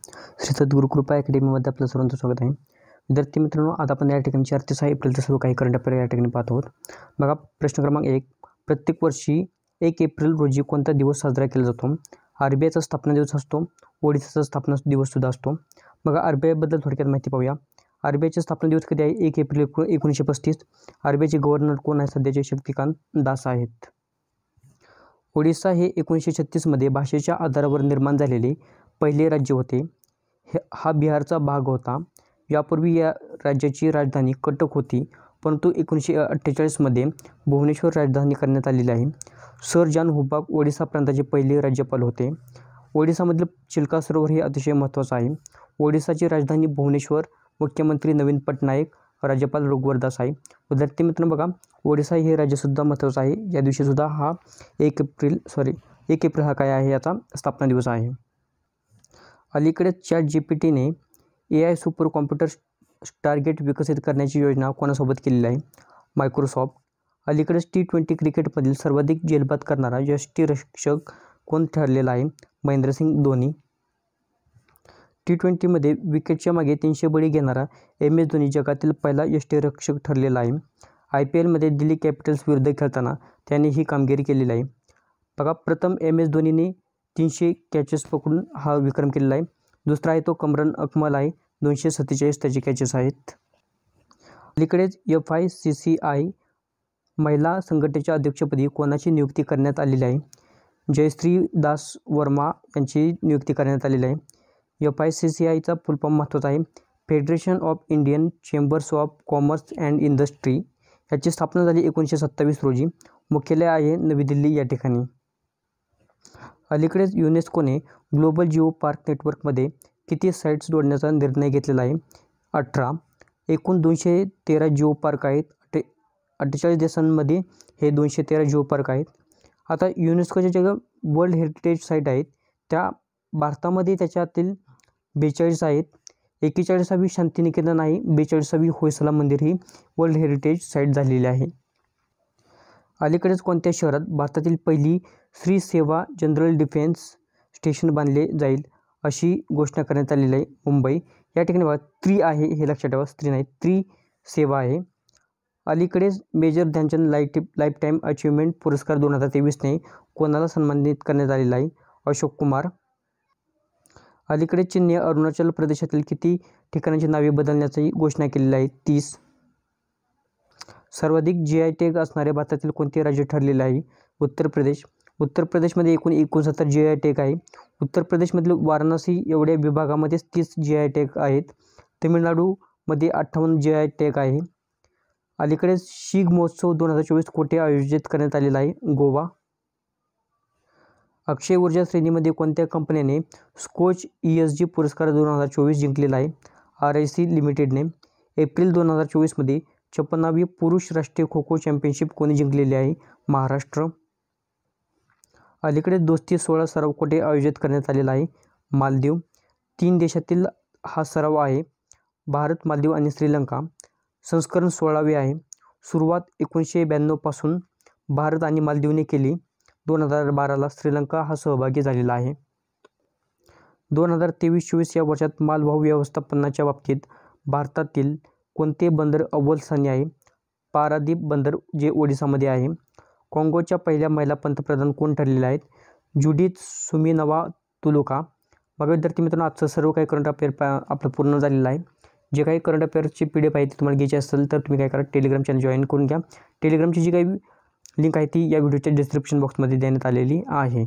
श्री सद्गुरू कृपा अकॅडमीमध्ये आपलं सर्वांचं स्वागत आहे. विद्यार्थी मित्रांनो, आता आपण या ठिकाणी 4 ते 6 एप्रिलचं सर्व काही करंट अफेअर या ठिकाणी पाहत आहोत. बघा, प्रश्न क्रमांक 1. प्रत्येक वर्षी 1 एप्रिल रोजी कोणता दिवस साजरा केला जातो? आर-बी-आयचा स्थापना दिवस असतो, ओडिशाचा स्थापना दिवससुद्धा असतो. बघा, आर-बी-आयबद्दल थोडक्यात माहिती पाहूया. आर-बी-आयचा स्थापना दिवस कधी आहे? 1 एप्रिल 1935. आर-बी-आयचे गव्हर्नर कोण आहे? सध्याचे शक्तिकांत दास आहेत. ओडिशा हे 1936 मध्ये भाषेच्या आधारावर निर्माण झालेले पहिले राज्य होते. हा बिहारचा भाग होता. यापूर्वी या राज्याची राजधानी कटक होती, परंतु 1948 मध्ये भुवनेश्वर राजधानी करण्यात आलेली आहे. सर जॉन हुबॉक ओडिशा प्रांताचे पहिले राज्यपाल होते. ओडिशामधील चिल्का सरोवर हे अतिशय महत्त्वाचं आहे. ओडिशाची राजधानी भुवनेश्वर. मुख्यमंत्री नवीन पटनायक. राज्यपाल रघुवर दास आहे. विद्यार्थी मित्रांनो, बघा, ओडिशा हे राज्यसुद्धा महत्त्वाचं आहे. या दिवशीसुद्धा हा 1 एप्रिल हा काय आहे? याचा स्थापना दिवस आहे. अलीकडेच ChatGPTने AI सुपर कॉम्प्युटर टार्गेट विकसित करण्याची योजना कोणासोबत केलेली आहे? मायक्रोसॉफ्ट. अलीकडेच T20 क्रिकेटमधील सर्वाधिक झेलबाद करणारा यष्टिरक्षक कोण ठरलेला आहे? महेंद्रसिंग धोनी. T20मध्ये विकेटच्या मागे 300 बळी घेणारा MS धोनी जगातील पहिला यष्टिरक्षक ठरलेला आहे. IPLमध्ये दिल्ली कॅपिटल्स विरुद्ध खेळताना त्याने ही कामगिरी केलेली आहे. बघा, प्रथम MS धोनीने 300 कॅचेस पकडून हा विक्रम केलेला आहे. दुसरा आहे तो कमरन अकमल आहे. 247 त्याचे कॅचेस आहेत. अलीकडेच FICCI महिला संघटनेच्या अध्यक्षपदी कोणाची नियुक्ती करण्यात आलेली आहे? जयश्री दास वर्मा यांची नियुक्ती करण्यात आलेली आहे. FICCIचा फुल फॉर्म महत्त्वाचा आहे. Federation of Indian chambers of commerce and industry. याची स्थापना झाली 1927 रोजी. मुख्यालय आहे नवी दिल्ली या ठिकाणी. अलीकडेच युनेस्कोने ग्लोबल जिओ पार्क नेटवर्कमध्ये किती साईट्स जोडण्याचा निर्णय घेतलेला आहे? 18. एकूण 213 जिओ पार्क आहेत. 48 देशांमध्ये हे 213 जिओ पार्क आहेत. आता युनेस्कोच्या ज्या वर्ल्ड हेरिटेज साईट आहेत त्या भारतामध्ये त्याच्यातील 42 आहेत. 41वी शांतिनिकेतन आहे. 42वी होयसला मंदिर ही वर्ल्ड हेरिटेज साईट झालेली आहे. अलीकडेच कोणत्या शहरात भारतातील पहिली श्री सेवा जनरल डिफेन्स स्टेशन बांधले जाईल अशी घोषणा करण्यात आलेली आहे? मुंबई. या ठिकाणी बघा, त्रि आहे, हे लक्षात ठेवा, स्त्री नाही, त्रि सेवा आहे. अलीकडेच major Dhyan Chand life time achievement पुरस्कार 2023ने कोणाला सन्मानित करण्यात आलेला आहे? अशोक कुमार. अलीकडेच चीनने अरुणाचल प्रदेशातील किती ठिकाणांची नावे बदलण्याची घोषणा केलेली आहे? 30. सर्वाधिक GI टॅग असणारे भारतातील कोणते राज्य ठरलेले आहे? उत्तर प्रदेश. उत्तर प्रदेशमध्ये एकूण 69 GI टॅग आहे. उत्तर प्रदेशमधील वाराणसी एवढ्या विभागामध्येच 30 GI टॅग आहेत. तमिळनाडूमध्ये 58 GI टॅग आहे. अलीकडेच शीग महोत्सव 2024 कोठे आयोजित करण्यात आलेला आहे? गोवा. अक्षय ऊर्जा श्रेणीमध्ये कोणत्या कंपनीने स्कोच ESG पुरस्कार 2024 जिंकलेला आहे? RIC लिमिटेडने. एप्रिल 2024 मध्ये 56वी पुरुष राष्ट्रीय खो खो चॅम्पियनशिप कोणी जिंकलेली आहे? महाराष्ट्र. अलीकडे दोस्ती 16 सराव कोठे आयोजित करण्यात आलेला आहे? मालदीव. 3 देशातील हा सराव आहे, भारत, मालदीव आणि श्रीलंका. संस्करण 16वे आहे. सुरुवात 1992 पासून भारत आणि मालदीवने केली. 2012ला श्रीलंका हा सहभागी झालेला आहे. 2023-24 या वर्षात मालवाहू व्यवस्थापनाच्या बाबतीत भारतातील कोणते बंदर अव्वल स्थानी आहे? पारादीप बंदर, जे ओडिशामध्ये आहे. काँगोच्या पहिल्या महिला पंतप्रधान कोण ठरलेल्या आहेत? जुडिथ सुमिनवा तुलुका. मग विद्यार्थी मित्रांनो, आजचं सर्व काही करंट अफेअर आपलं पूर्ण झालेलं आहे. जे काही करंट अफेअरची PDF आहे ती तुम्हाला घ्यायची असेल तर तुम्ही काय करा, टेलिग्राम चॅनल जॉईन करून घ्या. टेलिग्रामची जी काही लिंक आहे ती या व्हिडिओच्या डिस्क्रिप्शन बॉक्समध्ये देण्यात आलेली आहे.